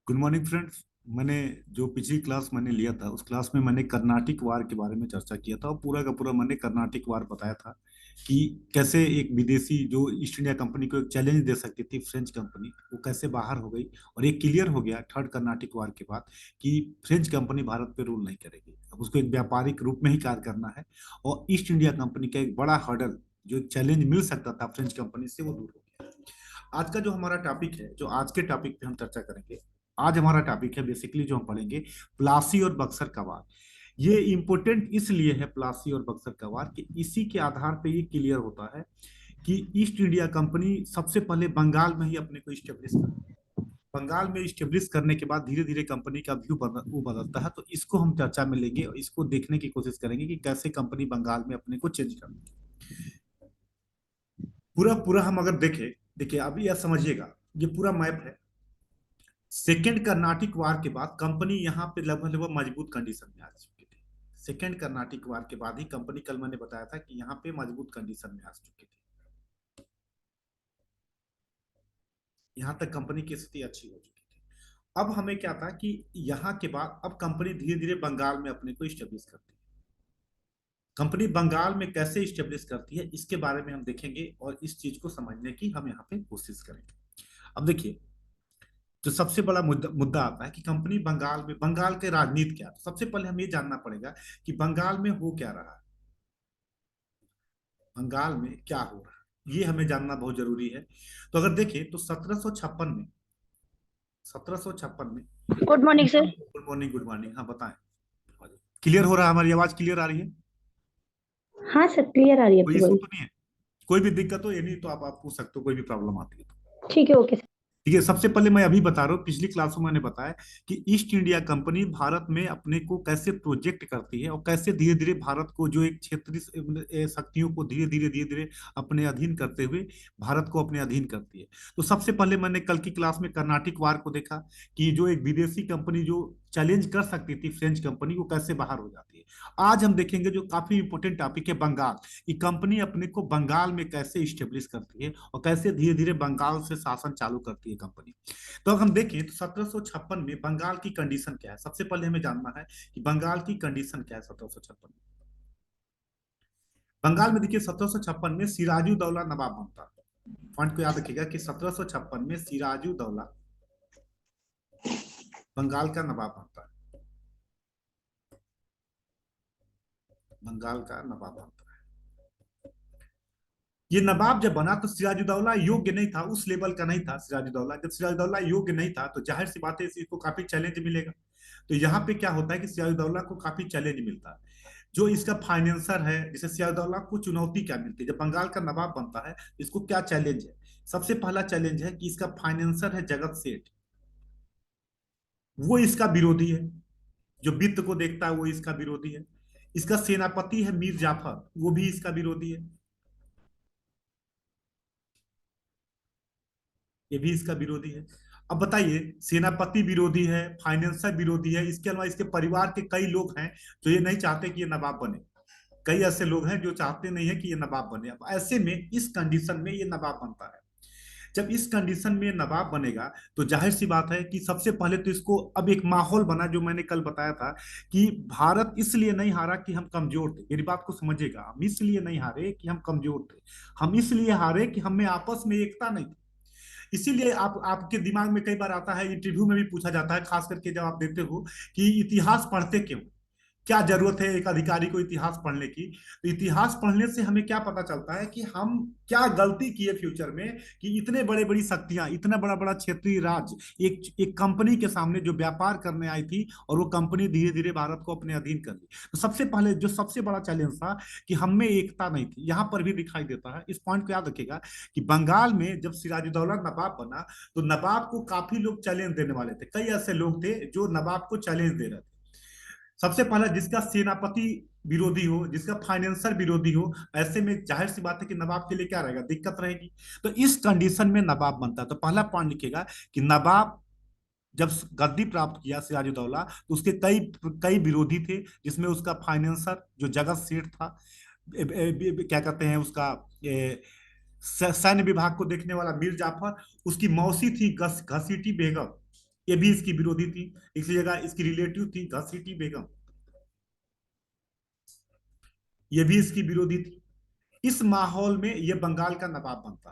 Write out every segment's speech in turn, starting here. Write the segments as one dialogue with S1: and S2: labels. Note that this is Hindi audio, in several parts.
S1: Good morning friends. मैंने जो पिछली क्लास मैंने लिया था उस क्लास में मैंने कर्नाटिक वार के बारे में चर्चा किया था और पूरा का पूरा मैंने कर्नाटिक वार बताया था कि कैसे एक विदेशी जो ईस्ट इंडिया कंपनी को एक चैलेंज दे सकती थी फ्रेंच कंपनी, वो कैसे बाहर हो गई। और ये क्लियर हो गया थर्ड कर्नाटिक वार के बाद कि फ्रेंच कंपनी भारत पे रूल नहीं करेगी, अब उसको एक व्यापारिक रूप में ही कार्य करना है। और ईस्ट इंडिया कंपनी का एक बड़ा हर्डल, जो एक चैलेंज मिल सकता था फ्रेंच कंपनी से, वो दूर हो गया। आज का जो हमारा टॉपिक है, जो आज के टॉपिक पे हम चर्चा करेंगे, आज हमारा टॉपिक है बेसिकली जो हम पढ़ेंगे प्लासी और बक्सर का वार। ये इंपॉर्टेंट इसलिए है प्लासी और बक्सर का वार कि इसी के आधार पे ये क्लियर होता है कि ईस्ट इंडिया कंपनी सबसे पहले बंगाल में ही अपने को स्टेब्लिश कर, बंगाल में स्टेब्लिश करने के बाद धीरे धीरे कंपनी का व्यू वो बदलता है। तो इसको हम चर्चा में लेंगे और इसको देखने की कोशिश करेंगे कि कैसे कंपनी बंगाल में अपने को चेंज कर, पूरा पूरा हम अगर देखें। देखिए अभी यह समझिएगा, ये पूरा मैप है। सेकेंड कर्नाटिक वार के बाद कंपनी यहाँ पे लगभग लगभग मजबूत कंडीशन में आ चुकी थी। सेकेंड कर्नाटिक वार के बाद ही कंपनी, कल मैंने बताया था कि यहाँ पे मजबूत कंडीशन में आ चुकी थी। यहाँ तक कंपनी की स्थिति अच्छी हो चुकी थी। अब हमें क्या था कि यहाँ के बाद अब कंपनी धीरे धीरे बंगाल में अपने को स्टेब्लिश करती है। कंपनी बंगाल में कैसे स्टेब्लिश करती है इसके बारे में हम देखेंगे और इस चीज को समझने की हम यहाँ पे कोशिश करेंगे। अब देखिए, तो सबसे बड़ा मुद्दा मुद्दा आता है कि कंपनी बंगाल में, बंगाल के राजनीति क्या है। तो सबसे पहले हमें ये जानना पड़ेगा कि बंगाल में हो क्या रहा है, बंगाल में क्या हो रहा है, ये हमें जानना बहुत जरूरी है। तो अगर देखें तो 1756 में, 1756 में,
S2: good morning sir.
S1: Good morning, good morning, हाँ बताएं। क्लियर हो रहा है? हमारी आवाज क्लियर आ रही है?
S2: हाँ सर, क्लियर आ रही है
S1: कोई
S2: आपकी
S1: इशू
S2: वॉइस।
S1: तो नहीं है? कोई भी दिक्कत हो, ये नहीं तो आप पूछ सकते हो, कोई भी प्रॉब्लम आती है तो।
S2: ठीक है, ओके सर।
S1: ठीक है, सबसे पहले मैं अभी बता रहा हूँ, पिछली क्लासों में मैंने बताया कि ईस्ट इंडिया कंपनी भारत में अपने को कैसे प्रोजेक्ट करती है और कैसे धीरे धीरे भारत को, जो एक क्षेत्रीय शक्तियों को धीरे धीरे अपने अधीन करते हुए भारत को अपने अधीन करती है। तो सबसे पहले मैंने कल की क्लास में कर्नाटिक वार को देखा कि जो एक विदेशी कंपनी जो चैलेंज कर सकती थी फ्रेंच कंपनी, वो कैसे बाहर हो जाती है। आज हम देखेंगे जो काफी इंपोर्टेंट टॉपिक है, बंगाल की कंपनी अपने को बंगाल में कैसे स्टेब्लिश करती है और कैसे धीरे धीरे बंगाल से शासन चालू करती है कंपनी। तो अगर हम देखें तो 1756 में बंगाल की कंडीशन क्या है, सबसे पहले हमें जानना है कि बंगाल की कंडीशन क्या है 1756 में। बंगाल में देखिए 1756 में सिराजुद्दौला नवाब बनता है। पॉइंट को याद रखिएगा कि 1756 में सिराजुद्दौला बंगाल का नवाब बनता है, बंगाल का नवाब बनता है। ये नवाब जब बना तो सिराजुद्दौला योग्य नहीं था, उस लेवल का नहीं था सिराजुद्दौला। जब सिराजुद्दौला योग्य नहीं था तो जाहिर सी बात है इसको काफी चैलेंज मिलेगा। तो यहाँ पे क्या होता है कि सिराजुद्दौला को काफी चैलेंज मिलता है। जो इसका फाइनेंसर है, जैसे सिराजुद्दौला को चुनौती क्या मिलती है जब बंगाल का नवाब बनता है, इसको क्या चैलेंज है? सबसे पहला चैलेंज है कि इसका फाइनेंसर है जगत सेठ, वो इसका विरोधी है। जो वित्त को देखता है वो इसका विरोधी है। इसका सेनापति है मीर जाफर, वो भी इसका विरोधी है, ये भी इसका विरोधी है। अब बताइए, सेनापति विरोधी है, फाइनेंसर विरोधी है, इसके अलावा इसके परिवार के कई लोग हैं जो ये नहीं चाहते कि ये नवाब बने। कई ऐसे लोग हैं जो चाहते नहीं है कि ये नवाब बने। अब ऐसे में इस कंडीशन में ये नवाब बनता है। जब इस कंडीशन में नवाब बनेगा तो जाहिर सी बात है कि सबसे पहले तो इसको अब एक माहौल बना, जो मैंने कल बताया था कि भारत इसलिए नहीं हारा कि हम कमजोर थे। मेरी बात को समझिएगा, हम इसलिए नहीं हारे कि हम कमजोर थे, हम इसलिए हारे कि हमें आपस में एकता नहीं थी। इसीलिए आप, आपके दिमाग में कई बार आता है, इंटरव्यू में भी पूछा जाता है, खास करके जब आप देते हो कि इतिहास पढ़ते क्यों, क्या जरूरत है एक अधिकारी को इतिहास पढ़ने की। तो इतिहास पढ़ने से हमें क्या पता चलता है कि हम क्या गलती किए फ्यूचर में, कि इतने बड़े बड़ी शक्तियां, इतना बड़ा बड़ा क्षेत्रीय राज्य एक एक कंपनी के सामने जो व्यापार करने आई थी, और वो कंपनी धीरे धीरे भारत को अपने अधीन कर ली। तो सबसे पहले जो सबसे बड़ा चैलेंज था कि हम में एकता नहीं थी, यहां पर भी दिखाई देता है। इस पॉइंट को याद रखिएगा कि बंगाल में जब सिराजुद्दौला नवाब बना तो नवाब को काफी लोग चैलेंज देने वाले थे, कई ऐसे लोग थे जो नवाब को चैलेंज दे रहे थे। सबसे पहला जिसका सेनापति विरोधी हो, जिसका फाइनेंसर विरोधी हो, ऐसे में जाहिर सी बात है कि नवाब के लिए क्या रहेगा, दिक्कत रहेगी। तो इस कंडीशन में नवाब बनता है। तो पहला पॉइंट लिखेगा कि नवाब जब गद्दी प्राप्त किया सिराजुद्दौला तो उसके कई कई विरोधी थे, जिसमें उसका फाइनेंसर जो जगत सेठ था, क्या कहते हैं उसका, सैन्य विभाग को देखने वाला मीर जाफर, उसकी मौसी थी घसीटी बेगम, ये भी इसकी विरोधी थी। इसलिए इसकी रिलेटिव थी घसीटी बेगम, ये भी इसकी विरोधी थी। इस माहौल में ये बंगाल का नवाब बनता।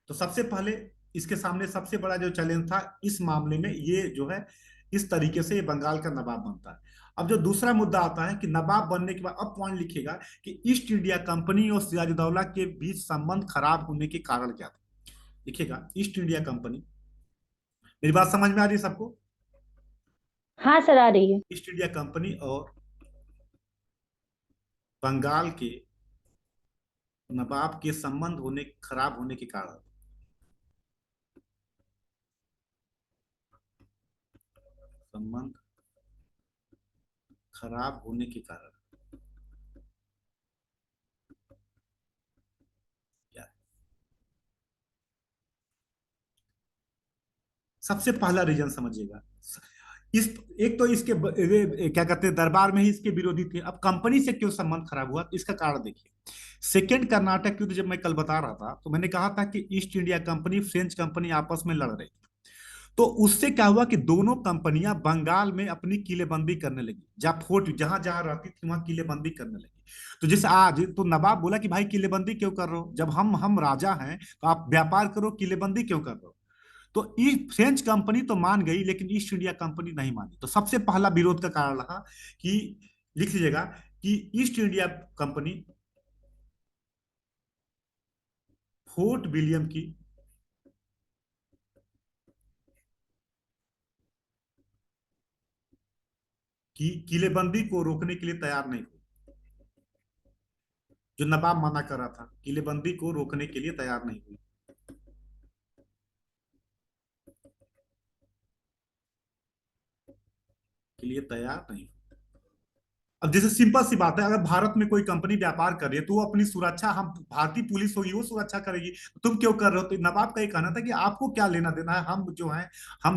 S1: तो सबसे पहले इसके सामने सबसे बड़ा जो चैलेंज था इस मामले में, ये जो है इस तरीके से ये बंगाल का नवाब बनता है। अब जो दूसरा मुद्दा आता है कि नवाब बनने के बाद अब पॉइंट लिखेगा कि ईस्ट इंडिया कंपनी और सिराजुद्दौला के बीच संबंध खराब होने के कारण क्या थे। लिखेगा ईस्ट इंडिया कंपनी। मेरी बात समझ में आ रही है सबको?
S2: हाँ सर, आ रही है।
S1: ईस्ट इंडिया कंपनी और बंगाल के नवाब के संबंध होने खराब होने के कारण, संबंध खराब होने के कारण क्या है? सबसे पहला रीजन समझिएगा। इस एक तो इसके क्या कहते हैं, दरबार में ही इसके विरोधी थे। अब कंपनी से क्यों संबंध खराब हुआ, इसका कारण देखिए। सेकेंड कर्नाटक युद्ध जब मैं कल बता रहा था तो मैंने कहा था कि east India company French company आपस में लड़ रही थी। तो उससे क्या हुआ कि दोनों कंपनियां बंगाल में अपनी किलेबंदी करने लगी, जहां फोर्ट जहां जहां रहती थी वहां किलेबंदी करने लगी। तो जैसे आज तो नवाब बोला कि भाई किलेबंदी क्यों कर रहे हो, जब हम राजा हैं तो आप व्यापार करो, किलेबंदी क्यों कर रहे हो। तो फ्रेंच कंपनी तो मान गई लेकिन ईस्ट इंडिया कंपनी नहीं मानी। तो सबसे पहला विरोध का कारण रहा कि, लिख लीजिएगा, कि east India company fort William की किलेबंदी को रोकने के लिए तैयार नहीं हुई। जो नवाब मना कर रहा था किलेबंदी को रोकने के लिए तैयार नहीं हुई, के लिए तैयार नहीं हुई। अब जैसे सिंपल सी बात है, अगर भारत में कोई कंपनी व्यापार कर रही है तो वो अपनी सुरक्षा, हम भारतीय पुलिस होगी वो सुरक्षा करेगी। तुम क्यों कर रहे हो? तो नवाब का ये कहना था कि आपको क्या लेना देना है, हम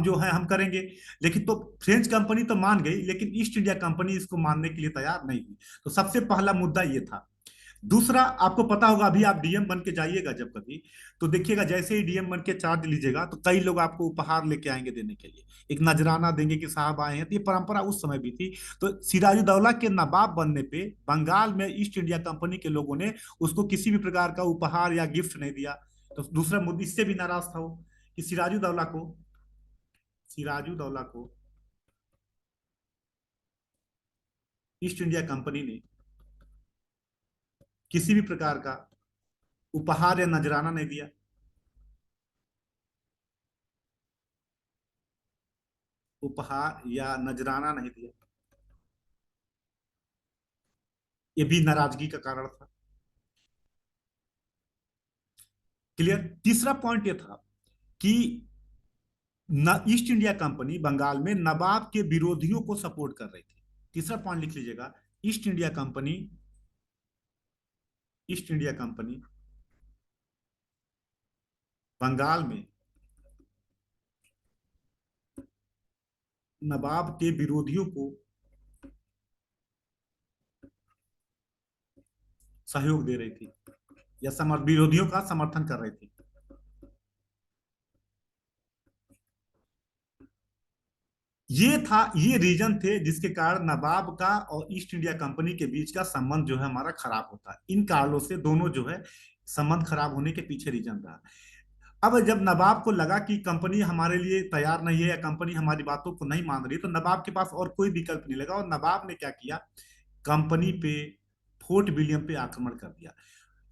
S1: जो है हम करेंगे। लेकिन तो फ्रेंच कंपनी तो मान गई लेकिन ईस्ट इंडिया कंपनी इसको मानने के लिए तैयार नहीं हुई। तो सबसे पहला मुद्दा ये था। दूसरा, आपको पता होगा अभी आप डीएम बन के जाइएगा जब कभी, तो देखिएगा जैसे ही डीएम बन के चार्ज लीजिएगा तो कई लोग आपको उपहार लेके आएंगे देने के लिए, एक नजराना देंगे कि साहब आए हैं। तो ये परंपरा उस समय भी थी। तो सिराजुद्दौला के नवाब बनने पे बंगाल में ईस्ट इंडिया कंपनी के लोगों ने उसको किसी भी प्रकार का उपहार या गिफ्ट नहीं दिया। तो दूसरा मुद्दा इससे भी नाराज था वो, कि सिराजुद्दौला को ईस्ट इंडिया कंपनी ने किसी भी प्रकार का उपहार या नजराना नहीं दिया। उपहार या नजराना नहीं दिया, ये भी नाराजगी का कारण था। क्लियर। तीसरा पॉइंट ये था कि न ईस्ट इंडिया कंपनी बंगाल में नवाब के विरोधियों को सपोर्ट कर रही थी। तीसरा पॉइंट लिख लीजिएगा। East India Company East India Company Bengal में नवाब के विरोधियों को सहयोग दे रही थी या विरोधियों का समर्थन कर रही थी। ये रीजन थे जिसके कारण नवाब का और ईस्ट इंडिया कंपनी के बीच का संबंध जो है हमारा खराब होता है। इन कारणों से दोनों जो है संबंध खराब होने के पीछे रीजन रहा। अब जब नवाब को लगा कि कंपनी हमारे लिए तैयार नहीं है या कंपनी हमारी बातों को नहीं मान रही, तो नवाब के पास और कोई विकल्प नहीं लगा और नवाब ने क्या किया, कंपनी पे, फोर्ट विलियम पे आक्रमण कर दिया।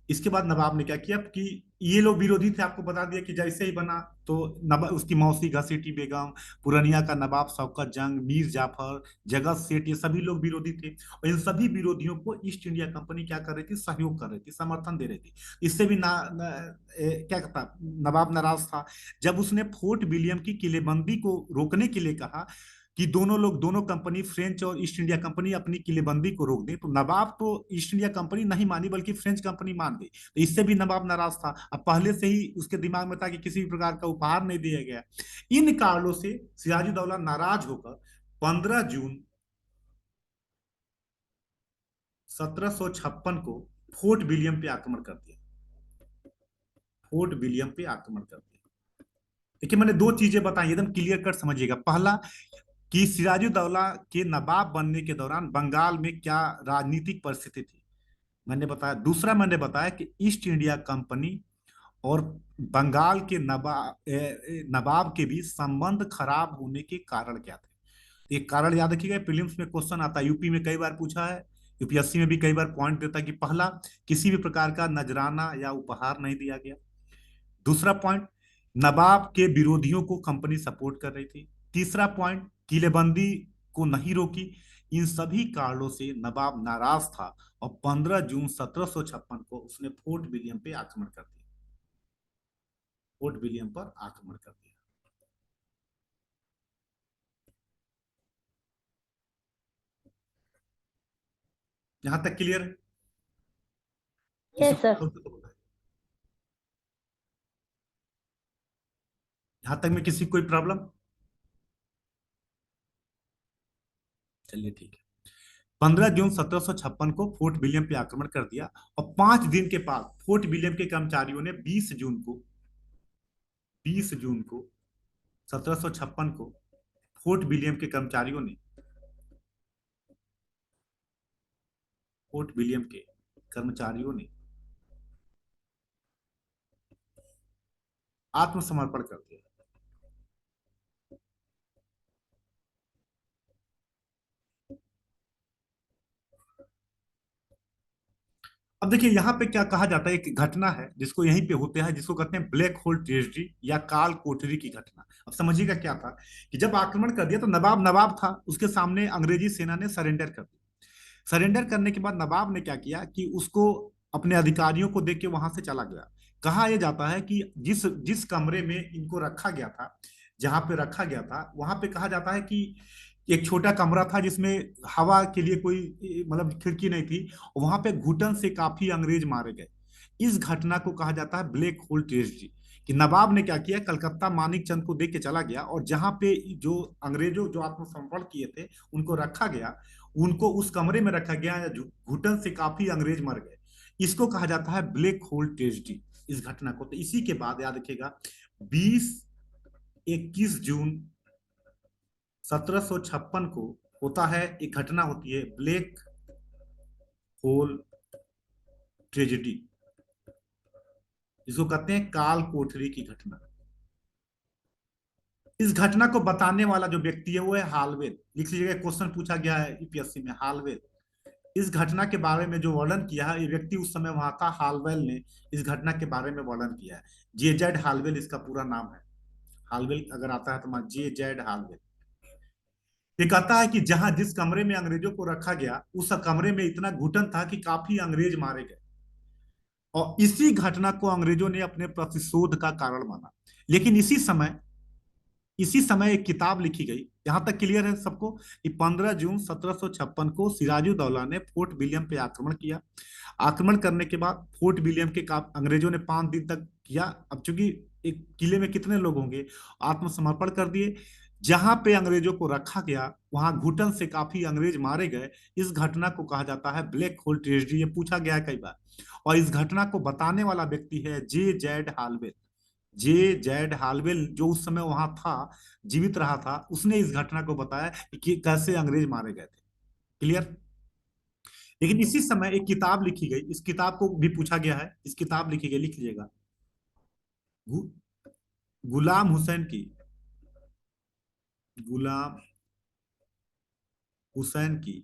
S1: इसके बाद नवाब ने क्या किया कि ये लोग विरोधी थे, आपको बता दिया कि जैसे ही बना तो उसकी मौसी घसीटी बेगम, पुरनिया का नवाब शौकत जंग, मीर जाफर, जगत सेठ, ये सभी लोग विरोधी थे। और इन सभी विरोधियों को ईस्ट इंडिया कंपनी क्या कर रही थी, सहयोग कर रही थी, समर्थन दे रही थी। इससे भी क्या कहता, नवाब नाराज था। जब उसने फोर्ट विलियम की किलेबंदी को रोकने के लिए कहा कि दोनों कंपनी फ्रेंच और ईस्ट इंडिया कंपनी अपनी किलेबंदी को रोक दे, तो नवाब तो ईस्ट इंडिया कंपनी नहीं मानी बल्कि फ्रेंच कंपनी मान गई। तो इससे भी नवाब नाराज था। अब पहले से ही उसके दिमाग में था कि किसी भी प्रकार का उपहार नहीं दिया गया। इन कारणों से सिराजुद्दौला नाराज होकर 15 जून 1756 को फोर्ट विलियम पे आक्रमण कर दिया। फोर्ट विलियम पे आक्रमण कर दिया। देखिए मैंने दो चीजें बताई, एकदम क्लियर कट समझिएगा। पहला कि सिराजुद्दौला के नवाब बनने के दौरान बंगाल में क्या राजनीतिक परिस्थिति थी, मैंने बताया। दूसरा मैंने बताया कि ईस्ट इंडिया कंपनी और बंगाल के नवाब के बीच संबंध खराब होने के कारण क्या थे। एक कारण याद रखिएगा, प्रीलिम्स में क्वेश्चन आता है, यूपी में कई बार पूछा है, यूपीएससी में भी कई बार पॉइंट देता है कि पहला, किसी भी प्रकार का नजराना या उपहार नहीं दिया गया। दूसरा पॉइंट, नवाब के विरोधियों को कंपनी सपोर्ट कर रही थी। तीसरा पॉइंट, किलेबंदी को नहीं रोकी। इन सभी कारणों से नवाब नाराज था और 15 जून 1756 को उसने फोर्ट विलियम पे आक्रमण कर दिया, फोर्ट विलियम पर आक्रमण कर दिया। यहां तक क्लियर है? किसी
S2: यस
S1: को
S2: सर।
S1: डाउट हो तो बताइए। यहां तक में किसी को कोई प्रॉब्लम? चलिए ठीक है। 15 जून 1756 को फोर्ट विलियम पे आक्रमण कर दिया और 5 दिन के बाद फोर्ट विलियम के कर्मचारियों ने 20 जून को 1756 को फोर्ट विलियम के कर्मचारियों ने, फोर्ट विलियम के कर्मचारियों ने आत्मसमर्पण कर दिया। अब देखिए यहाँ पे क्या कहा जाता है, एक घटना है जिसको यहीं पे होते हैं, जिसको कहते हैं ब्लैक होल ट्रेजेडी या काल कोठरी की घटना। अब समझिएगा क्या था कि जब आक्रमण कर दिया तो नवाब नवाब था, उसके सामने अंग्रेजी सेना ने सरेंडर कर दिया। सरेंडर करने के बाद नवाब ने क्या किया कि उसको अपने अधिकारियों को देख के वहां से चला गया। कहा यह जाता है कि जिस जिस कमरे में इनको रखा गया था, जहां पे रखा गया था, वहां पे कहा जाता है कि एक छोटा कमरा था जिसमें हवा के लिए कोई मतलब खिड़की नहीं थी। वहां पे घुटन से काफी अंग्रेज मारे गए। इस घटना को कहा जाता है ब्लैक होल ट्रेजेडी। कि नवाब ने क्या किया, कलकत्ता मानिक चंद को देख के चला गया और जहां पे जो अंग्रेजों जो आत्मसमर्पण किए थे उनको रखा गया, उनको उस कमरे में रखा गया, घुटन से काफी अंग्रेज मर गए। इसको कहा जाता है ब्लैक होल ट्रेजेडी, इस घटना को। तो इसी के बाद याद रखिएगा, 21 जून 1756 को होता है, एक घटना होती है ब्लैक होल ट्रेजेडी, जिसको कहते हैं काल कोठरी की घटना। इस घटना को बताने वाला जो व्यक्ति है वो है हालवेल। लिख लीजिएगा, क्वेश्चन पूछा गया है यूपीएससी में, हालवेल। इस घटना के बारे में जो वर्णन किया है, ये व्यक्ति उस समय वहां था, हालवेल ने इस घटना के बारे में वर्णन किया है। जे जेड हालवेल इसका पूरा नाम है। हालवेल अगर आता है तो जे जेड हालवेल। ये कहता है कि जहां जिस कमरे में अंग्रेजों को रखा गया, उस कमरे में इतना घुटन था कि काफी अंग्रेज मारे गए और इसी घटना को अंग्रेजों ने अपने प्रतिशोध का कारण माना। लेकिन इसी समय एक किताब लिखी गई। यहां तक क्लियर है सबको कि 15 जून 1756 को सिराजुद्दौला ने फोर्ट विलियम पे आक्रमण किया। आक्रमण करने के बाद फोर्ट विलियम के अंग्रेजों ने 5 दिन तक किया। अब चूंकि एक किले में कितने लोग होंगे, आत्मसमर्पण कर दिए। जहां पे अंग्रेजों को रखा गया वहां घुटन से काफी अंग्रेज मारे गए। इस घटना को कहा जाता है ब्लैक होल ट्रेजेडी, ये पूछा गया है कई बार। और इस घटना को बताने वाला व्यक्ति है जे जेड हालवेल। जे जेड हालवेल जो उस समय वहां था, जीवित रहा था, उसने इस घटना को बताया कि कैसे अंग्रेज मारे गए थे। क्लियर? लेकिन इसी समय एक किताब लिखी गई, इस किताब को भी पूछा गया है, इस किताब लिखी गई, लिख लीजिएगा, गु, गुलाम हुसैन की, गुलाम हुसैन की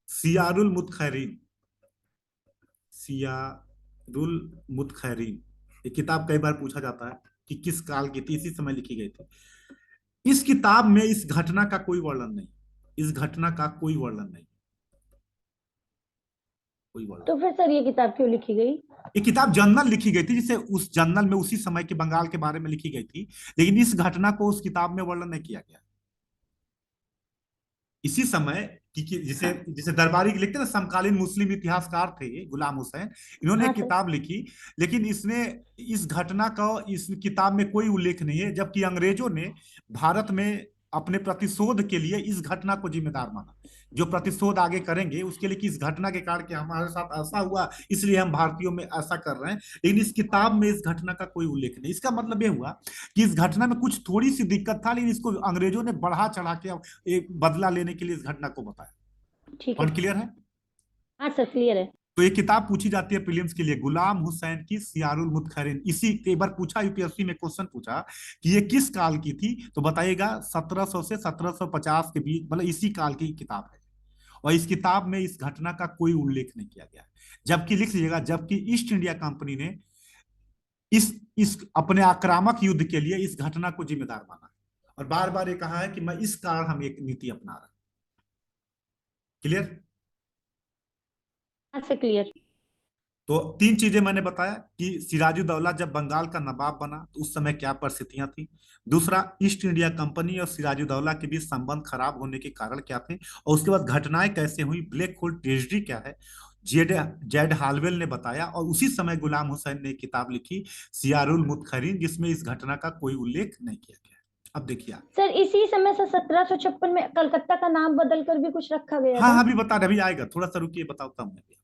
S1: सियारुल मुतखैरीन, सियारुल मुतखैरीन। ये किताब कई बार पूछा जाता है कि किस काल की थी, इसी समय लिखी गई थी। इस किताब में इस घटना का कोई वर्णन नहीं, इस घटना का कोई वर्णन नहीं, कोई वर्णन।
S2: तो फिर सर ये किताब क्यों लिखी गई?
S1: ये किताब जनरल लिखी गई थी, जिसे उस जनरल में उसी समय के बंगाल के बारे में लिखी गई थी, लेकिन इस घटना को उस किताब में वर्णन नहीं किया गया। इसी समय कि जिसे
S2: हाँ।
S1: जिसे दरबारी लिखते ना, समकालीन मुस्लिम इतिहासकार थे ये गुलाम हुसैन, इन्होंने
S2: हाँ
S1: एक
S2: सर।
S1: किताब लिखी। लेकिन इसमें इस घटना का इस किताब में कोई उल्लेख नहीं है, जबकि अंग्रेजों ने भारत में अपने प्रतिशोध के लिए इस घटना को जिम्मेदार माना। जो प्रतिशोध आगे करेंगे उसके लिए कि इस घटना के कारण कि हमारे साथ ऐसा हुआ इसलिए हम भारतीयों में ऐसा कर रहे हैं, लेकिन इस किताब में इस घटना का कोई उल्लेख नहीं। इसका मतलब ये हुआ कि इस घटना में कुछ थोड़ी सी दिक्कत था, लेकिन इसको अंग्रेजों ने बढ़ा चढ़ा के एक बदला लेने के लिए इस घटना को बताया।
S2: ठीक है।
S1: पॉइंट क्लियर है?
S2: हाँ सर, क्लियर है।
S1: तो ये किताब पूछी जाती है प्रीलिम्स के लिए, गुलाम हुसैन की सियारुल मुतखरिन। इसी एक बार पूछा यूपीएससी में क्वेश्चन पूछा कि ये किस काल की थी, तो बताइएगा 1700 से 1750 के बीच, मतलब इसी काल की किताब है। और इस किताब में इस घटना का कोई उल्लेख नहीं किया गया। जबकि लिख लीजिएगा, जबकि ईस्ट इंडिया कंपनी ने इस अपने आक्रामक युद्ध के लिए इस घटना को जिम्मेदार माना और बार बार ये कहा है कि मैं इस कारण हम एक नीति अपना रहा। क्लियर?
S2: हाँ सर, क्लियर।
S1: तो तीन चीजें मैंने बताया कि सिराजुद्दौला जब बंगाल का नवाब बना तो उस समय क्या परिस्थितियां थी। दूसरा, ईस्ट इंडिया कंपनी और सिराजुद्दौला के बीच संबंध खराब होने के कारण क्या थे, और उसके बाद घटनाएं कैसे हुई, ब्लैक होल ट्रेजेडी क्या है, जेड जेड हालवेल ने बताया। और उसी समय गुलाम हुसैन ने एक किताब लिखी सियारुल मुतखरीन, जिसमें इस घटना का कोई उल्लेख नहीं किया गया। अब देखिए आप।
S2: सर इसी समय से 1756 में कलकत्ता का नाम बदल कर भी कुछ रखा गया
S1: हाँ
S2: था।
S1: हाँ, अभी बता रहे, अभी आएगा, थोड़ा सा रुकिए, बताता हूँ मैं अभी।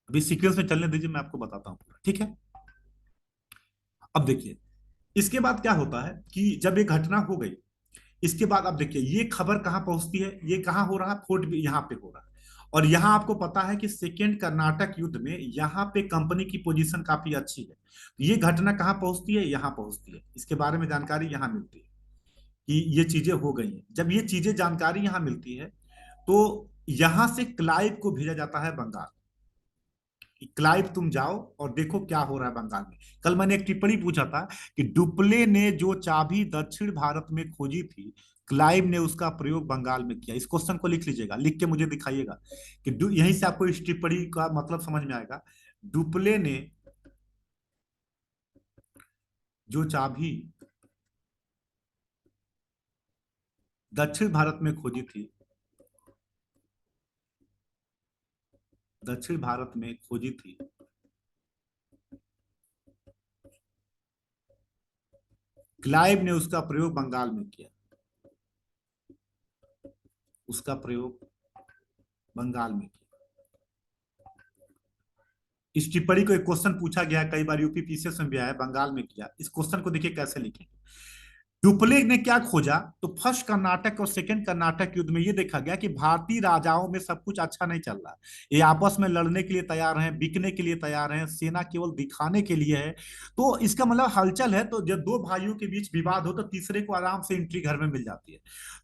S1: अभी सीक्वेंस में चलने दीजिए, मैं आपको बताता हूँ पूरा, ठीक है? अब देखिए, इसके बाद क्या होता है कि जब ये घटना हो गई, इसके बाद अब देखिए ये खबर कहाँ पहुंचती है, ये कहाँ हो रहा है, फोर्ट भी यहाँ पे हो रहा है। और यहाँ आपको पता है कि सेकेंड कर्नाटक युद्ध में यहाँ पे कंपनी की पोजीशन काफी अच्छी है। ये घटना कहाँ पहुंचती है, यहाँ पहुंचती है। इसके बारे में जानकारी यहाँ मिलती है कि ये चीजें हो गई हैं। जब ये चीजें जानकारी यहाँ मिलती है तो यहाँ से क्लाइव को भेजा जाता है बंगाल कि क्लाइव तुम जाओ और देखो क्या हो रहा है बंगाल में। कल मैंने एक टिप्पणी पूछा था कि डुप्ले ने जो चाबी दक्षिण भारत में खोजी थी, क्लाइव ने उसका प्रयोग बंगाल में किया। इस क्वेश्चन को लिख लीजिएगा, लिख के मुझे दिखाइएगा कि यहीं से आपको इस टिप्पणी का मतलब समझ में आएगा। डुप्ले ने जो चाबी दक्षिण भारत में खोजी थी, दक्षिण भारत में खोजी थी, क्लाइव ने उसका प्रयोग बंगाल में किया, उसका प्रयोग बंगाल में किया। इस टिप्पणी को एक क्वेश्चन पूछा गया, कई बार यूपी पीसीएस में भी आया, बंगाल में किया। इस क्वेश्चन को देखिए कैसे लिखेंगे। डुप्ले ने क्या खोजा, तो फर्स्ट कर्नाटक और सेकंड कर्नाटक युद्ध में यह देखा गया कि भारतीय राजाओं में सब कुछ अच्छा नहीं चल रहा। ये आपस में लड़ने के लिए तैयार हैं, बिकने के लिए तैयार हैं, सेना केवल दिखाने के लिए है। तो इसका मतलब हलचल है, तो जब दो भाइयों के बीच विवाद हो तो तीसरे को आराम से एंट्री घर में मिल जाती है।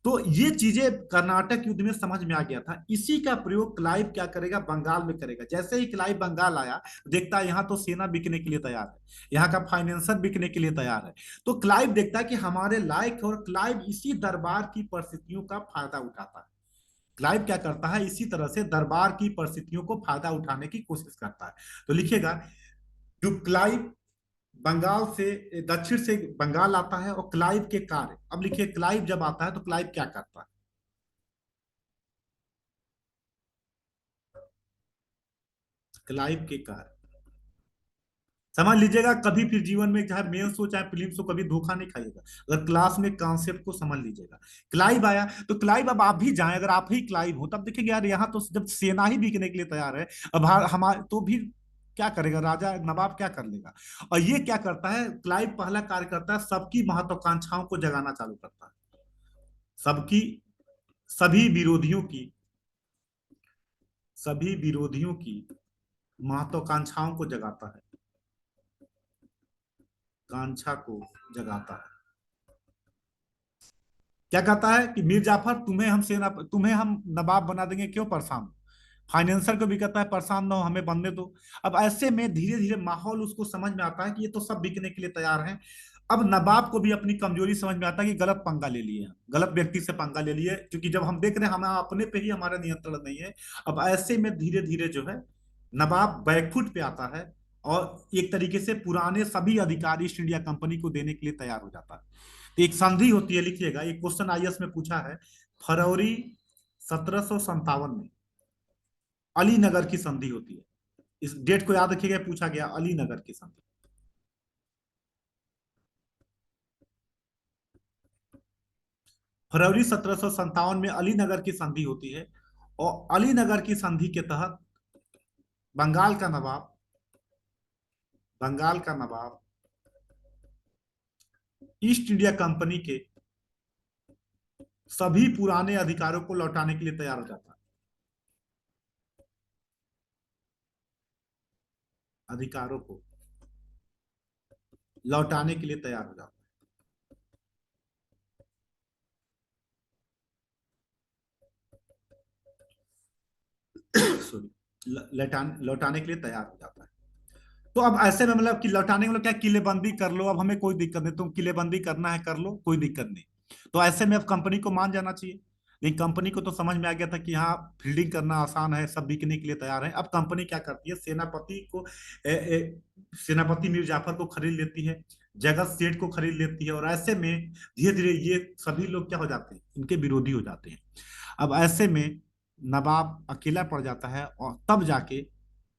S1: तो ये चीजें कर्नाटक युद्ध में समझ में आ गया था। इसी का प्रयोग क्लाइव क्या करेगा, बंगाल में करेगा। जैसे ही क्लाइव बंगाल आया, देखता है यहाँ तो सेना बिकने के लिए तैयार है, यहाँ का फाइनेंसर बिकने के लिए तैयार है। तो क्लाइव देखता है कि हमारे लायक है, और क्लाइव इसी दरबार की परिस्थितियों का फायदा उठाता है। क्लाइव क्या करता है, इसी तरह से दरबार की परिस्थितियों को फायदा उठाने की कोशिश करता है। तो लिखिएगा, जो क्लाइव बंगाल से, दक्षिण से बंगाल आता है, और क्लाइव के कार्य। अब लिखिए, क्लाइव जब आता है तो क्लाइव क्या करता है, क्लाइव के कार्य समझ लीजिएगा। कभी फिर जीवन में चाहे मेंस हो चाहे प्रीलिम्स हो, कभी धोखा नहीं खाइएगा। अगर क्लास में कॉन्सेप्ट को समझ लीजिएगा। क्लाइव आया तो क्लाइव, अब आप भी जाएं, अगर आप ही क्लाइव हो तब देखेंगे यार यहाँ तो जब सेना ही बिकने के लिए तैयार है, अब हमारे तो भी क्या करेगा राजा नवाब, क्या कर लेगा। और ये क्या करता है, क्लाइव पहला कार्य करता है, सबकी महत्वाकांक्षाओं को जगाना चालू करता है। सबकी, सभी विरोधियों की, सभी विरोधियों की महत्वाकांक्षाओं को जगाता है, कांक्षा को जगाता है। क्या कहता है कि मीर जाफर, तुम्हें हम नवाब बना देंगे, क्यों परेशान हो। फाइनेंसर को भी कहता है परेशान ना हो, हमें बनने दो। अब ऐसे में धीरे धीरे माहौल उसको समझ में आता है कि ये तो सब बिकने के लिए तैयार हैं। अब नवाब को भी अपनी कमजोरी समझ में आता है कि गलत पंगा ले लिए, गलत व्यक्ति से पंगा ले लिए, क्योंकि जब हम देख रहे हैं हम अपने पे ही हमारा नियंत्रण नहीं है। अब ऐसे में धीरे धीरे जो है नवाब बैकफुट पे आता है, और एक तरीके से पुराने सभी अधिकार ईस्ट इंडिया कंपनी को देने के लिए तैयार हो जाता है। तो एक संधि होती है, लिखिएगा, एक क्वेश्चन आईएएस में पूछा है, फरवरी 1757 में अलीनगर की संधि होती है। इस डेट को याद रखिएगा, पूछा गया अलीनगर की संधि। फरवरी 1757 में अलीनगर की संधि होती है, और अलीनगर की संधि के तहत बंगाल का नवाब बंगाल का नवाब ईस्ट इंडिया कंपनी के सभी पुराने अधिकारों को लौटाने के लिए तैयार हो जाता है। अधिकारों को लौटाने के लिए तैयार हो जाता है। सॉरी, लौटाने के लिए तैयार हो जाता है। तो अब ऐसे में मतलब कि लौटाने में क्या, किलेबंदी कर लो, अब हमें कोई दिक्कत नहीं, तुम किलेबंदी करना है कर लो, कोई दिक्कत नहीं। तो ऐसे में अब कंपनी को मान जाना चाहिए। लेकिन कंपनी को तो समझ में आ गया था कि हाँ, फील्डिंग करना आसान है, सब बिकने के लिए तैयार है। अब कंपनी क्या करती है, सेनापति मीर जाफर को खरीद लेती है, जगत सेठ को खरीद लेती है, और ऐसे में धीरे धीरे ये सभी लोग क्या हो जाते हैं, इनके विरोधी हो जाते हैं। अब ऐसे में नवाब अकेला पड़ जाता है, और तब जाके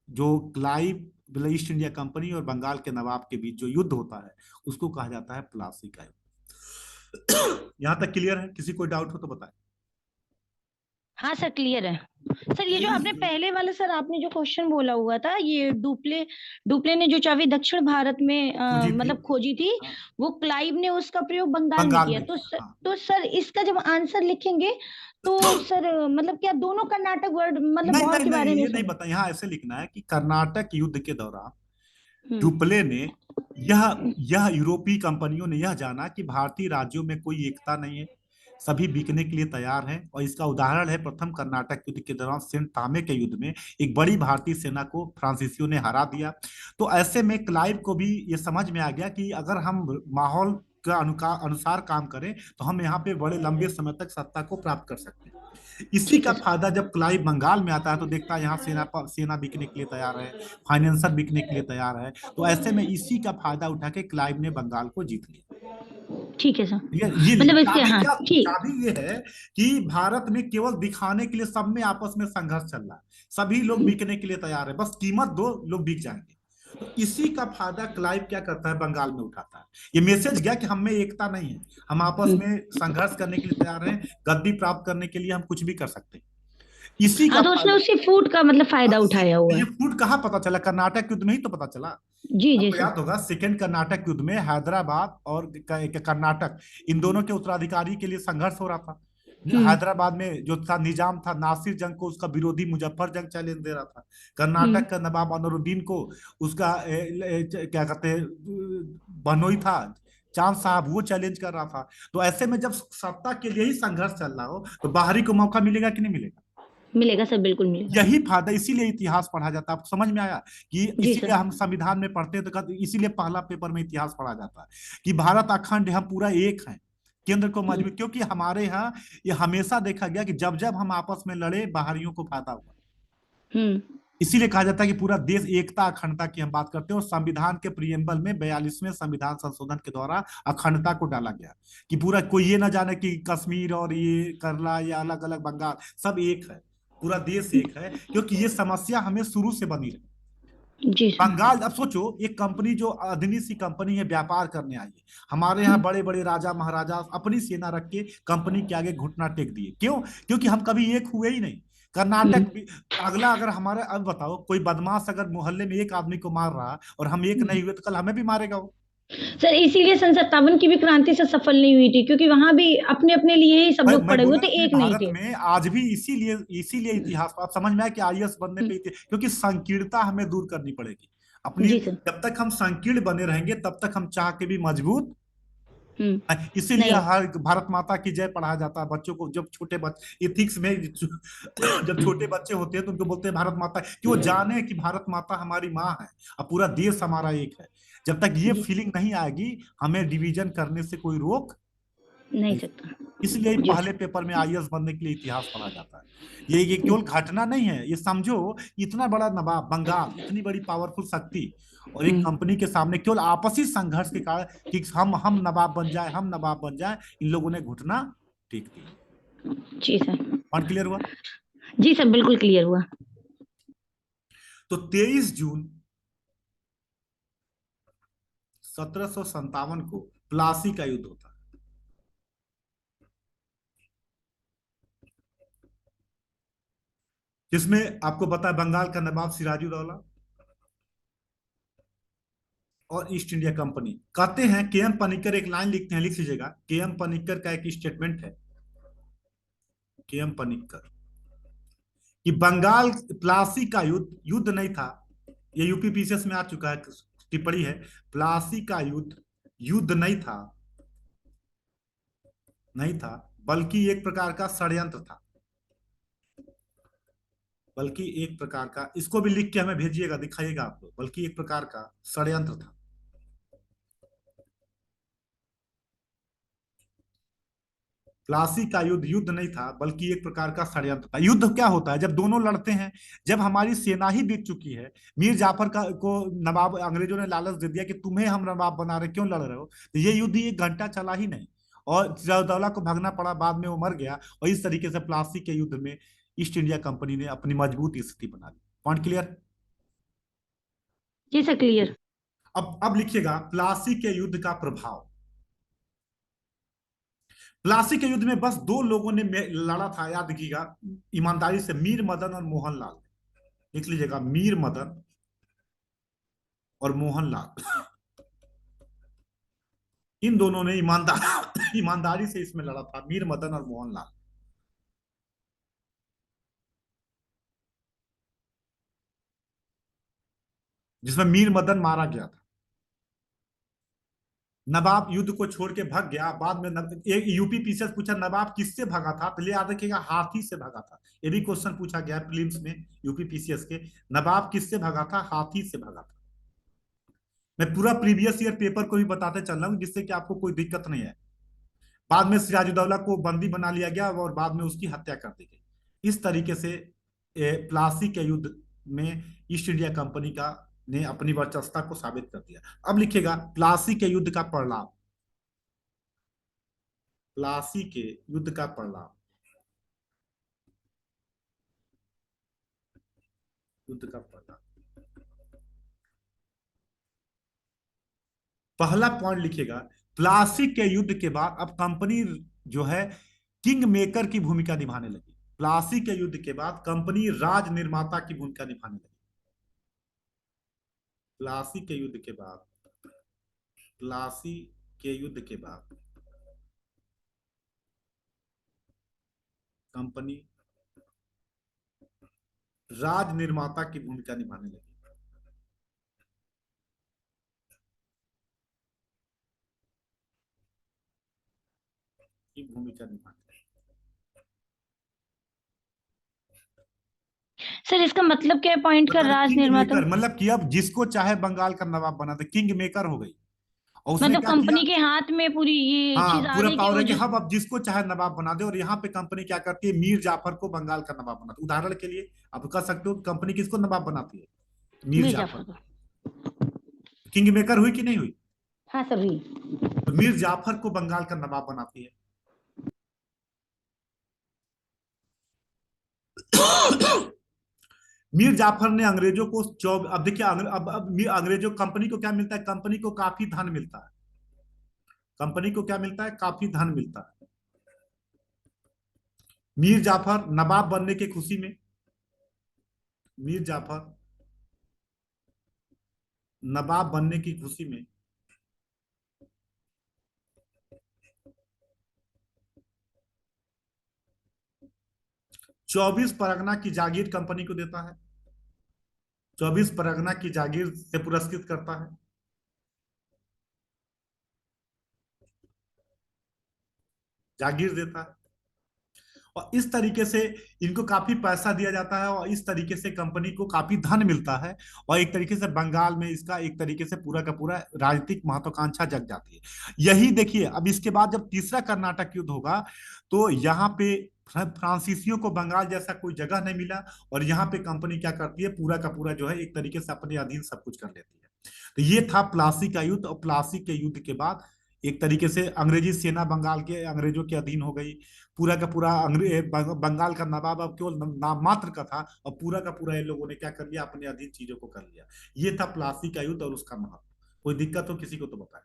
S1: जो क्लाइव, मतलब ईस्ट इंडिया कंपनी और बंगाल के नवाब के बीच जो युद्ध होता है, उसको कहा जाता है प्लासी का युद्ध। यहां तक क्लियर है? किसी कोई डाउट हो तो बताएं।
S2: हाँ सर, क्लियर है। सर ये जो
S1: 23
S2: आपने
S1: जून
S2: पहले वाला सर आपने जो क्वेश्चन बोला हुआ था, ये डुप्ले डुप्ले ने जो चाबी दक्षिण भारत में
S1: खोजी थी।
S2: मतलब खोजी थी,
S1: हाँ,
S2: वो क्लाइव ने उसका प्रयोग बंगाल में
S1: बंगाल
S2: किया।
S1: में
S2: तो
S1: किया,
S2: सर,
S1: हाँ।
S2: इसका जब आंसर लिखेंगे तो सर मतलब क्या दोनों कर्नाटक वर्ड मतलब
S1: नहीं
S2: वॉर
S1: नहीं
S2: के
S1: नहीं,
S2: बारे में
S1: ये नहीं
S2: सर?
S1: बता, यहाँ ऐसे लिखना है कि कर्नाटक युद्ध के दौरान
S2: हम्म।
S1: डुप्ले ने यह यह यूरोपीय कंपनियों ने यह जाना कि भारतीय राज्यों में कोई एकता नहीं है, सभी बिकने के लिए तैयार हैं, और इसका उदाहरण है प्रथम कर्नाटक युद्ध के दौरान सेंट थामे के युद्ध में एक बड़ी भारतीय सेना को फ्रांसीसियों ने हरा दिया। तो ऐसे में क्लाइव को भी ये समझ में आ गया कि अगर हम माहौल का अनुसार काम करें तो हम यहाँ पे बड़े लंबे समय तक सत्ता को प्राप्त कर सकते हैं। इसी
S2: ठीक
S1: का
S2: है सर।
S1: फायदा जब क्लाइव बंगाल में आता है तो देखता है यहाँ सेना बिकने के लिए तैयार है, फाइनेंसर बिकने के लिए तैयार है। तो ऐसे में इसी का फायदा उठा के क्लाइव ने बंगाल को जीत लिया।
S2: ठीक है सर।
S1: ये
S2: मतलब इसके,
S1: चाबी
S2: हाँ
S1: क्या,
S2: ठीक।
S1: चाबी ये है कि भारत में केवल दिखाने के लिए सब में आपस में संघर्ष चल रहा है, सभी लोग बिकने के लिए तैयार है, बस कीमत दो, लोग बिक जाएंगे। तो इसी का फायदा क्लाइव क्या करता है, बंगाल में उठाता है। ये मैसेज गया कि हम में एकता नहीं है, हम आपस
S2: हम्म।
S1: में संघर्ष करने के लिए तैयार हैं, गद्दी प्राप्त करने के लिए हम कुछ भी कर सकते हैं। इसी
S2: हाँ
S1: का
S2: तो उसने
S1: फायदा।
S2: उसकी फूट का मतलब फायदा उठाया हुआ
S1: ये
S2: है।
S1: फूट कहाँ पता चला, कर्नाटक युद्ध में ही तो पता चला।
S2: जी जी
S1: आपको
S2: सर।
S1: याद होगा सेकेंड कर्नाटक युद्ध में हैदराबाद और कर्नाटक, इन दोनों के उत्तराधिकारी के लिए संघर्ष हो रहा था।
S2: हम्म।
S1: हैदराबाद में जो था निजाम था, नासिर जंग को उसका विरोधी मुजफ्फर जंग चैलेंज दे रहा था।
S2: हम्म।
S1: कर्नाटक का नवाब अनरुद्दीन को उसका क्या कहते हैं, बहनोई था, चांद साहब, वो चैलेंज कर रहा था। तो ऐसे में जब सत्ता के लिए ही संघर्ष चल रहा हो तो बाहरी को मौका मिलेगा कि नहीं मिलेगा?
S2: मिलेगा सर, बिल्कुल मिलेगा।
S1: यही फायदा, इसीलिए इतिहास पढ़ा जाता है। आपको समझ में आया कि
S2: जी
S1: इसीलिए
S2: सर।
S1: हम संविधान में पढ़ते हैं तो इसीलिए पहला पेपर में इतिहास पढ़ा जाता है कि भारत अखंड है, हम पूरा एक हैं, केंद्र को
S2: हम्म।
S1: मजबूत, क्योंकि हमारे यहाँ ये हमेशा देखा गया कि जब जब हम आपस में लड़े बाहरियों को फायदा हुआ।
S2: हम्म।
S1: इसीलिए कहा जाता है कि पूरा देश एकता अखंडता की हम बात करते हैं, और संविधान के प्रियम्बल में 42वें संविधान संशोधन के द्वारा अखंडता को डाला गया कि पूरा कोई ये ना जाने कि कश्मीर और ये केरला या अलग अलग बंगाल, सब एक है, पूरा देश एक है, क्योंकि ये समस्या हमें शुरू से बनी रही।
S2: जी सर।
S1: बंगाल, अब सोचो एक कंपनी जो अदनी सी कंपनी है, व्यापार करने आई है, हमारे यहाँ
S2: हम्म।
S1: बड़े बड़े राजा महाराजा अपनी सेना रख के कंपनी के आगे घुटना टेक दिए, क्यों? क्योंकि हम कभी एक हुए ही नहीं।
S2: हम्म।
S1: कर्नाटक भी, अगला अगर हमारे, अब बताओ कोई बदमाश अगर मोहल्ले में एक आदमी को मार रहा और हम एक
S2: हम्म।
S1: नहीं हुए तो कल हमें भी मारेगा वो।
S2: सर इसीलिए सन 57 की भी क्रांति से सफल नहीं हुई थी, क्योंकि वहां भी अपने अपने लिए ही सब लोग
S1: मैं
S2: पड़े हुए
S1: बोला
S2: थे,
S1: इसलिए
S2: एक नहीं
S1: भारत
S2: थे।
S1: में आज भी इसीलिए इसीलिए इतिहास आप समझ में आया कि आईएएस बनने
S2: हम्म।
S1: पे क्योंकि संकीर्णता हमें दूर करनी पड़ेगी अपनी।
S2: जी सर।
S1: जब तक हम संकीर्ण बने रहेंगे तब तक हम चाह के भी मजबूत।
S2: हम्म।
S1: इसीलिए
S2: नहीं।
S1: हर भारत माता की जय पढ़ाया जाता है बच्चों को, जब छोटे बच्चे इथिक्स में जब छोटे बच्चे होते हैं तो उनको बोलते हैं भारत माता, कि वो जाने कि भारत माता हमारी माँ है और पूरा देश हमारा एक है। जब तक ये
S2: जी।
S1: फीलिंग नहीं आएगी, हमें डिवीजन करने से कोई रोक
S2: नहीं
S1: नहीं।
S2: सकता।
S1: इसलिए
S2: जी
S1: पहले
S2: सर।
S1: पेपर में आईएएस बनने के लिए इतिहास पढ़ा जाता है। ये केवल घटना नहीं है, ये समझो इतना बड़ा नवाब बंगाल, इतनी बड़ी पावरफुल शक्ति, और एक
S2: हम्म।
S1: कंपनी के सामने केवल आपसी संघर्ष के कारण कि हम नवाब बन जाए, हम नवाब बन जाए, इन लोगों ने घुटना टेक दिया।
S2: जी सर।
S1: पॉइंट क्लियर हुआ?
S2: जी सर, बिल्कुल क्लियर हुआ।
S1: तो 23 जून 1757 को प्लासी का युद्ध होता है। जिसमें आपको पता है बंगाल का नवाब सिराजुद्दौला और ईस्ट इंडिया कंपनी। कहते हैं के एम पनिक्कर एक लाइन लिखते हैं, लिख लीजिएगा, के एम पनिक्कर का एक स्टेटमेंट है, के एम पनिक्कर, कि बंगाल प्लासी का युद्ध युद्ध नहीं था। ये यूपी पीसीएस में आ चुका है, टिप्पणी है, प्लासी का युद्ध युद्ध नहीं था, नहीं था, बल्कि एक प्रकार का षड्यंत्र था, बल्कि एक प्रकार का, इसको भी लिख के हमें भेजिएगा, दिखाइएगा आपको, बल्कि एक प्रकार का षड्यंत्र था। प्लासी का युद्ध युद्ध नहीं था, बल्कि एक प्रकार का षड्यंत्र था। युद्ध क्या होता है? जब दोनों लड़ते हैं, जब हमारी सेना ही बिक चुकी है, मीर जाफर का को नवाब, अंग्रेजों ने लालच दे दिया कि तुम्हें हम नवाब बना रहे, क्यों लड़ रहे हो, तो ये युद्ध 1 घंटा चला ही नहीं, और सिराजुद्दौला को भागना पड़ा, बाद में वो मर गया, और इस तरीके से प्लासी के युद्ध में ईस्ट इंडिया कंपनी ने अपनी मजबूत स्थिति बना ली। Point clear?
S2: जी सर, क्लियर।
S1: अब लिखिएगा प्लासी के युद्ध का प्रभाव। प्लासी के युद्ध में बस 2 लोगों ने लड़ा था, याद रखिएगा ईमानदारी से, मीर मदन और मोहनलाल। लिख लीजिएगा, मीर मदन और मोहनलाल। इन दोनों ने ईमानदारी से इसमें लड़ा था, मीर मदन और मोहनलाल, जिसमें मीर मदन मारा गया था। नवाब युद्ध को छोड़ के भाग गया, बाद में एक यूपी पीसीएस पूछा नवाब किससे भागा था, तो याद रखिएगा हाथी से भागा था। ये भी क्वेश्चन पूछा गया प्रीलिम्स में यूपी पीसीएस के, नवाब किससे भागा था? हाथी से भागा था। मैं पूरा प्रीवियस ईयर पेपर को भी बताते चल रहा हूँ, जिससे कि आपको कोई दिक्कत नहीं है। बाद में सिराजुद्दौला को बंदी बना लिया गया और बाद में उसकी हत्या कर दी गई। इस तरीके से प्लासी के युद्ध में ईस्ट इंडिया कंपनी का ने अपनी वर्चस्वता को साबित कर दिया। अब लिखिएगा प्लासी के युद्ध का परिणाम, प्लासी के युद्ध का परिणाम, युद्ध का परिणाम। पहला पॉइंट लिखिएगा, प्लासी के युद्ध के बाद अब कंपनी जो है किंग मेकर की भूमिका निभाने लगी। प्लासी के युद्ध के बाद कंपनी राज निर्माता की भूमिका निभाने लगी। प्लासी के युद्ध के बाद, प्लासी के युद्ध के बाद कंपनी राज निर्माता की भूमिका निभाने लगी। की भूमिका निभाने लगी।
S2: सर इसका मतलब क्या है पॉइंट का, राज
S1: किंग
S2: निर्माता?
S1: मेकर मतलब कि अब जिसको चाहे बंगाल का नवाब बना दे, किंग मेकर हो गई। और उसने
S2: मतलब
S1: क्या किया?
S2: कंपनी के हाथ में पूरी ये
S1: हाँ,
S2: चीज आ
S1: पूरा
S2: गई कि
S1: पावर
S2: वो
S1: है कि
S2: जो।
S1: हम अब जिसको चाहे नवाब बना दे, और यहाँ पे कंपनी क्या करती है, मीर जाफर को बंगाल का नवाब बनाती है। उदाहरण के लिए आप कह सकते हो कंपनी किसको नवाब बनाती है? मीर
S2: मीर
S1: जाफर
S2: जाफर
S1: को।
S2: को।
S1: किंग मेकर हुई कि नहीं हुई?
S2: हाँ सभी।
S1: तो मीर जाफर को बंगाल का नवाब बनाती है। मीर जाफर ने अंग्रेजों को अब देखिए, अब अंग्रेजों कंपनी को क्या मिलता है? कंपनी को काफी धन मिलता है। कंपनी को क्या मिलता है? काफी धन मिलता है। मीर जाफर नवाब बनने की खुशी में, मीर जाफर नवाब बनने की खुशी में 24 परगना की जागीर कंपनी को देता है, 24 परगना की जागीर से पुरस्कृत करता है, जागीर देता है। और इस तरीके से इनको काफी पैसा दिया जाता है, और इस तरीके से कंपनी को काफी धन मिलता है, और एक तरीके से बंगाल में इसका एक तरीके से पूरा का पूरा राजनीतिक महत्वाकांक्षा जग जाती है। यही देखिए, अब इसके बाद जब तीसरा कर्नाटक युद्ध होगा, तो यहाँ पे फ्रांसीसियों को बंगाल जैसा कोई जगह नहीं मिला, और यहाँ पे कंपनी क्या करती है, पूरा का पूरा जो है एक तरीके से अपने अधीन सब कुछ कर लेती है। तो ये था प्लासी का युद्ध, और प्लासी के युद्ध के बाद एक तरीके से अंग्रेजी सेना बंगाल के अंग्रेजों के अधीन हो गई। पूरा का पूरा बंगाल का नवाब अब केवल नाम मात्र का था, और पूरा का पूरा इन लोगों ने क्या कर लिया, अपने अधीन चीजों को कर लिया। ये था प्लासी का युद्ध और उसका महत्व। कोई दिक्कत हो किसी को तो बताए।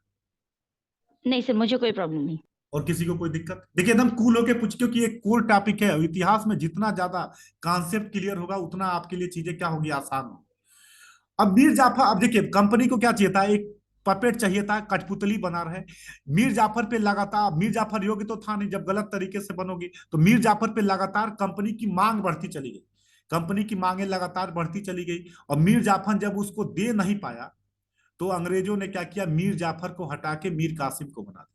S2: नहीं सर, मुझे कोई प्रॉब्लम नहीं।
S1: और किसी को कोई दिक्कत, देखिए एकदम कूल होके पूछ, क्योंकि ये कूल टॉपिक है। इतिहास में जितना ज्यादा कॉन्सेप्ट क्लियर होगा उतना आपके लिए चीजें क्या होगी, आसान होगी। अब मीर जाफर, अब देखिए कंपनी को क्या चाहिए था, एक पपेट चाहिए था, कठपुतली बना रहे। मीर जाफर पे लगातार, मीर जाफर योग्य तो था नहीं, जब गलत तरीके से बनोगी तो मीर जाफर पे लगातार कंपनी की मांग बढ़ती चली गई, कंपनी की मांगे लगातार बढ़ती चली गई। और मीर जाफर जब उसको दे नहीं पाया तो अंग्रेजों ने क्या किया, मीर जाफर को हटा के मीर कासिम को बना दिया।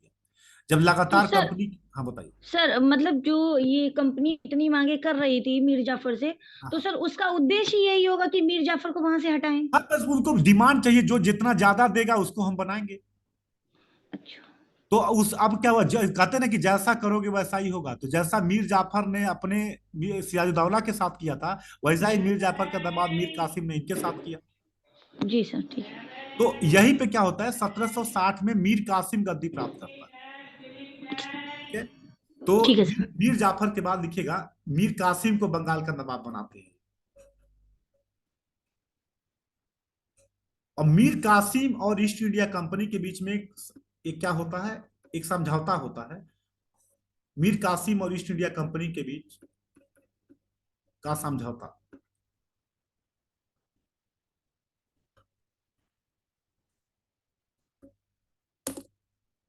S1: जब
S2: तो
S1: लगातार
S2: सर,
S1: कंपनी, हाँ बताइए।
S2: मतलब जो ये कंपनी इतनी मांगे कर रही थी मीर जाफर से,
S1: हाँ
S2: तो
S1: हाँ
S2: सर उसका उद्देश्य यही होगा कि मीर जाफर को वहां से हटाएं।
S1: हाँ, बस उनको डिमांड चाहिए, जो जितना ज्यादा देगा उसको हम बनाएंगे।
S2: अच्छा।
S1: तो उस अब क्या हुआ, कहते ना कि जैसा करोगे वैसा ही होगा। तो जैसा मीर जाफर ने अपने सिराजुद्दौला के साथ किया था, वैसा ही मीर जाफर का दामाद मीर कासिम ने इनके साथ किया।
S2: जी सर, ठीक है।
S1: तो यहीं पे क्या होता है, 1760 में मीर कासिम गद्दी प्राप्त करता है। ठीक है। तो
S2: ठीक है
S1: मीर,
S2: सर।
S1: मीर जाफर के बाद लिखिएगा, मीर कासिम को बंगाल का नवाब बनाते हैं। और मीर कासिम और ईस्ट इंडिया कंपनी के बीच में एक क्या होता है, एक समझौता होता है। मीर कासिम और ईस्ट इंडिया कंपनी के बीच का समझौता।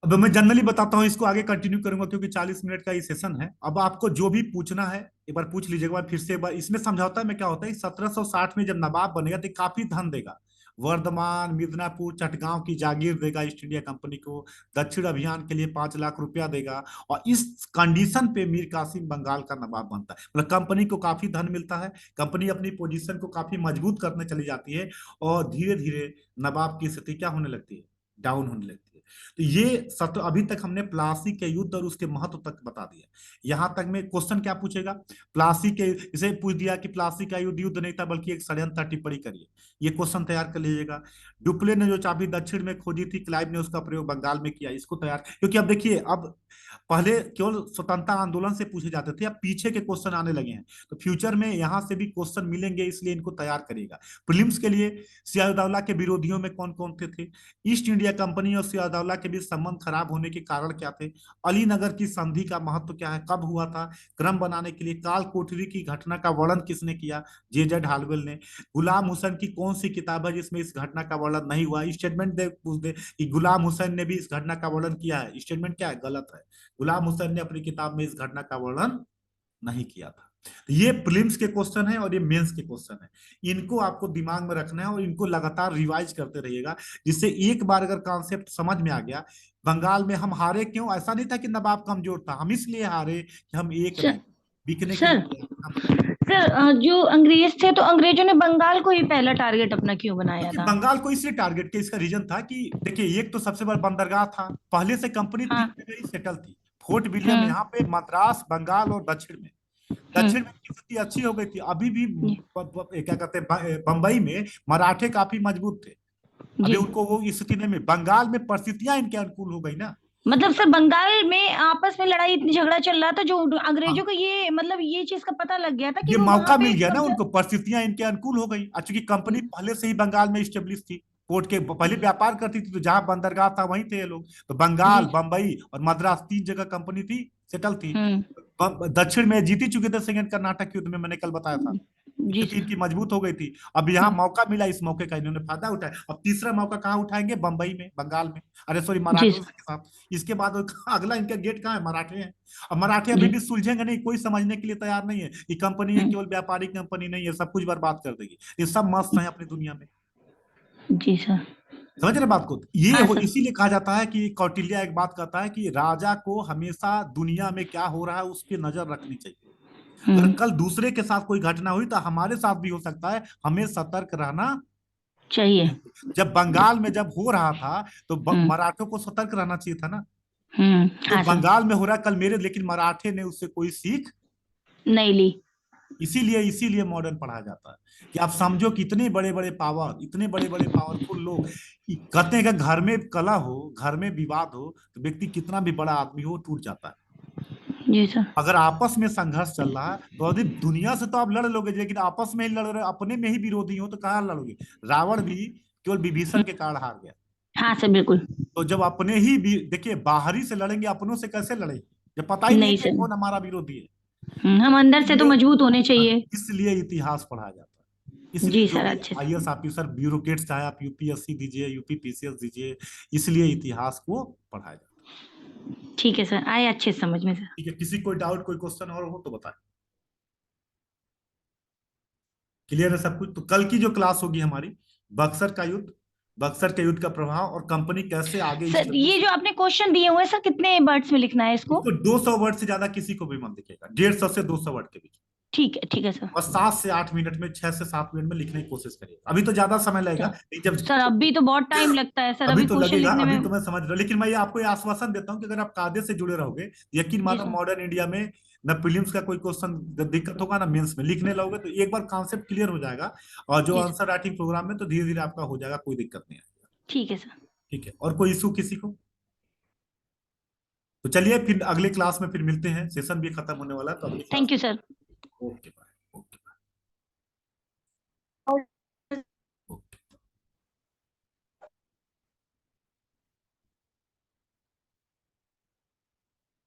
S1: अब मैं जनरली बताता हूँ, इसको आगे कंटिन्यू करूंगा क्योंकि 40 मिनट का ये सेशन है। अब आपको जो भी पूछना है एक बार पूछ लीजिएगा, फिर से एक बार। इसमें समझौता में क्या होता है, 1760 में जब नवाब बनेगा तो काफी धन देगा। वर्धमान, मिदनापुर, चटगांव की जागीर देगा ईस्ट इंडिया कंपनी को। दक्षिण अभियान के लिए 5 लाख रुपया देगा। और इस कंडीशन पे मीर कासिम बंगाल का नवाब बनता है। मतलब कंपनी को काफी धन मिलता है, कंपनी अपनी पोजीशन को काफी मजबूत करने चली जाती है। और धीरे धीरे नवाब की स्थिति क्या होने लगती है, डाउन होने लगती है। तो ये अभी तक हमने प्लासी के युद्ध और उसके महत्व तक बता दिया। यहां तक में क्वेश्चन क्या पूछेगा, प्लासी के, इसे पूछ दिया कि प्लासी का युद्ध युद्ध नहीं था बल्कि एक षड्यंत्र, टिप्पणी करिए। ये क्वेश्चन तैयार कर लीजिएगा। डुप्ले ने जो चाबी दक्षिण में खोजी थी, क्लाइव ने उसका प्रयोग बंगाल में किया, इसको तैयार, क्योंकि अब देखिए, अब पहले केवल स्वतंत्रता आंदोलन से पूछे जाते थे, अब पीछे के क्वेश्चन आने लगे हैं। तो फ्यूचर में यहां से भी क्वेश्चन मिलेंगे, इसलिए इनको तैयार करिएगा। प्रीलिम्स के लिए सियादौला के विरोधियों में कौन कौन थे, ईस्ट इंडिया कंपनी और सियादौला के बीच संबंध खराब होने के कारण क्या थे, अली नगर की संधि का महत्व क्या है, कब हुआ था, क्रम बनाने के लिए काल कोठरी की घटना का वर्णन किसने किया, जे हालवेल ने। गुलाम हुसैन की कौन सी किताब है जिसमें इस घटना का वर्णन नहीं हुआ, स्टेटमेंट दे पूछ दे कि गुलाम हुसैन ने भी इस घटना का वर्णन किया है, स्टेटमेंट क्या है, गलत है। गुलाम हुसैन ने अपनी किताब में इस घटना का वर्णन नहीं किया था। तो ये प्रीलिम्स के क्वेश्चन है और ये मेंस के क्वेश्चन है। इनको आपको दिमाग में रखना है और इनको लगातार रिवाइज करते रहिएगा, जिससे एक बार अगर कॉन्सेप्ट समझ में आ गया। बंगाल में हम हारे क्यों, ऐसा नहीं था कि नवाब कमजोर था, हम इसलिए हारे कि हम एक
S2: सर
S1: नहीं, बिकने के
S2: सर
S1: लिए। हाँ बताइए।
S2: सर जो अंग्रेज थे, तो अंग्रेजों ने बंगाल को ही पहला टारगेट अपना क्यों बनाया
S1: क्योंकि
S2: था?
S1: बंगाल को इसलिए टारगेट किया, इसका रीजन था कि देखिए, एक तो सबसे बड़ा बंदरगाह था, पहले से कंपनी
S2: हाँ।
S1: 3 जगह ही सेटल थी। फोर्ट विलियम
S2: हम्म।
S1: यहाँ पे, मद्रास, बंगाल और दक्षिण में। दक्षिण में
S2: हम्म।
S1: की स्थिति अच्छी हो गई थी, अभी भी
S2: जी।
S1: क्या कहते हैं, बंबई में मराठे काफी मजबूत थे। अभी
S2: जी।
S1: उनको वो स्थिति नहीं मिली, बंगाल में परिस्थितियां इनके अनुकूल हो गई ना।
S2: मतलब सर, बंगाल में आपस में लड़ाई, इतनी झगड़ा चल रहा था, जो अंग्रेजों
S1: हाँ,
S2: को ये मतलब ये चीज का पता लग गया था कि
S1: ये
S2: वो वहां
S1: मौका मिल
S2: पे
S1: गया ना
S2: कब्जा।
S1: उनको, परिस्थितियां इनके अनुकूल हो गई। चूंकि कंपनी पहले से ही बंगाल में स्टेब्लिश थी, पोर्ट के पहले व्यापार करती थी, तो जहां बंदरगाह था वहीं थे ये लोग। तो बंगाल,
S2: जी।
S1: बंबई और मद्रास 3 जगह कंपनी थी, सेटल थी।
S2: हम्म।
S1: दक्षिण में जीती चुके थे सेकंड कर्नाटक युद्ध में, मैंने कल बताया था।
S2: जी
S1: स्थिति
S2: सर।
S1: इनकी मजबूत हो गई थी। अब यहाँ
S2: हम्म।
S1: मौका मिला, इस मौके का इन्होंने फायदा उठाया। अब तीसरा मौका कहाँ उठाएंगे, बंबई में, बंगाल में, अरे सॉरी,
S2: जी
S1: मराठों
S2: सर।
S1: के साथ। इसके बाद अगला इनका गेट कहाँ है, मराठे हैं। अब मराठे अभी
S2: जी।
S1: भी सुलझेंगे नहीं, कोई समझने के लिए तैयार नहीं है कि कंपनी है
S2: हम्म।
S1: केवल व्यापारिक कंपनी नहीं है, सब कुछ बर्बाद कर देगी। ये सब मस्त है अपनी दुनिया में।
S2: जी सर।
S1: समझ रहे बात को, ये
S2: हाँ
S1: हो,
S2: सर।
S1: इसीलिए कहा जाता है कि कौटिल्य एक बात कहता है कि राजा को हमेशा दुनिया में क्या हो रहा है उस पर नजर रखनी चाहिए। अगर
S2: हम्म।
S1: कल दूसरे के साथ कोई घटना हुई तो हमारे साथ भी हो सकता है, हमें सतर्क रहना
S2: चाहिए।
S1: चाहिए। जब बंगाल में जब हो रहा था तो
S2: हम्म।
S1: मराठों को सतर्क रहना चाहिए था ना।
S2: हम्म।
S1: जो
S2: हाँ सर।
S1: बंगाल में हो रहा है कल मेरे, लेकिन मराठे ने उससे कोई सीख,
S2: नहीं ली।
S1: इसीलिए इसीलिए मॉडर्न पढ़ा जाता है कि आप समझो कि इतने बड़े बड़े पावर, इतने बड़े बड़े पावरफुल लोग, कहते हैं कि घर में कला हो, घर में विवाद हो तो व्यक्ति कितना भी बड़ा आदमी हो टूट जाता है।
S2: जी सर।
S1: अगर आपस में संघर्ष चल रहा है तो यदि दुनिया से तो आप लड़ लोगे, लेकिन आपस में ही लड़ रहे, अपने में ही विरोधी हो तो कहाँ लड़ोगे। रावण भी केवल विभीषण के कारण हार गया।
S2: हाँ सर, बिल्कुल।
S1: तो जब अपने ही देखिए बाहरी से लड़ेंगे, अपनों से कैसे लड़ेंगे जब पता ही नहीं
S2: नहीं
S1: कि
S2: सर।
S1: कौन हमारा विरोधी है।
S2: हम अंदर से तो
S1: इसलिए
S2: मजबूत होने चाहिए।
S1: इसलिए इतिहास पढ़ा जाता है। इसलिए
S2: जी
S1: जो
S2: सर,
S1: भी
S2: अच्छे से।
S1: आईएएस ऑफिसर, ब्यूरोक्रेट्स, चाहे आप यूपीएससी दीजिए, यूपीपीसीएस दीजिए, इसलिए इतिहास को पढ़ाया जाता है।
S2: ठीक है सर, आए अच्छे से समझ में सर।
S1: ठीक है, किसी कोई डाउट, कोई क्वेश्चन और हो तो बताएं। क्लियर है सब कुछ? तो कल की जो क्लास होगी हमारी, बक्सर का युद्ध, बक्सर के युद्ध का प्रभाव और कंपनी कैसे आगे इस
S2: सर
S1: जर्नी
S2: ये
S1: से।
S2: जो आपने क्वेश्चन दिए हुए हैं सर, कितने वर्ड्स में लिखना है इसको?
S1: इसको 200 वर्ड से ज्यादा किसी को भी मत दिखेगा, 150 से 200 वर्ड के बीच।
S2: ठीक है सर।
S1: और 7 से 8 मिनट में, 6 से 7 मिनट में लिखने की कोशिश करिए। अभी तो ज्यादा समय लगेगा, नहीं जब
S2: सर अभी तो बहुत टाइम लगता है सर,
S1: अभी
S2: अभी
S1: तो
S2: क्वेश्चन
S1: लगेगा,
S2: लिखने
S1: अभी
S2: में।
S1: तो मैं समझ रहा हूँ, लेकिन मैं ये आपको ये आश्वासन देता हूँ कि अगर आप कायदे से जुड़े रहोगे, यकीन
S2: जी
S1: मानो
S2: सर।
S1: मॉडर्न इंडिया में न प्रीलिम्स का कोई क्वेश्चन दिक्कत होगा, ना मेंस में। लिखने लगोगे तो एक बार कॉन्सेप्ट क्लियर हो जाएगा, और जो
S2: जी सर।
S1: आंसर राइटिंग प्रोग्राम में तो धीरे धीरे आपका हो जाएगा, कोई दिक्कत नहीं आएगा।
S2: ठीक है सर।
S1: ठीक है, और कोई इशू किसी को? तो चलिए फिर अगले क्लास में फिर मिलते हैं, सेशन भी खत्म होने वाला है, तो अगली class.
S2: Thank you sir.
S1: Okay.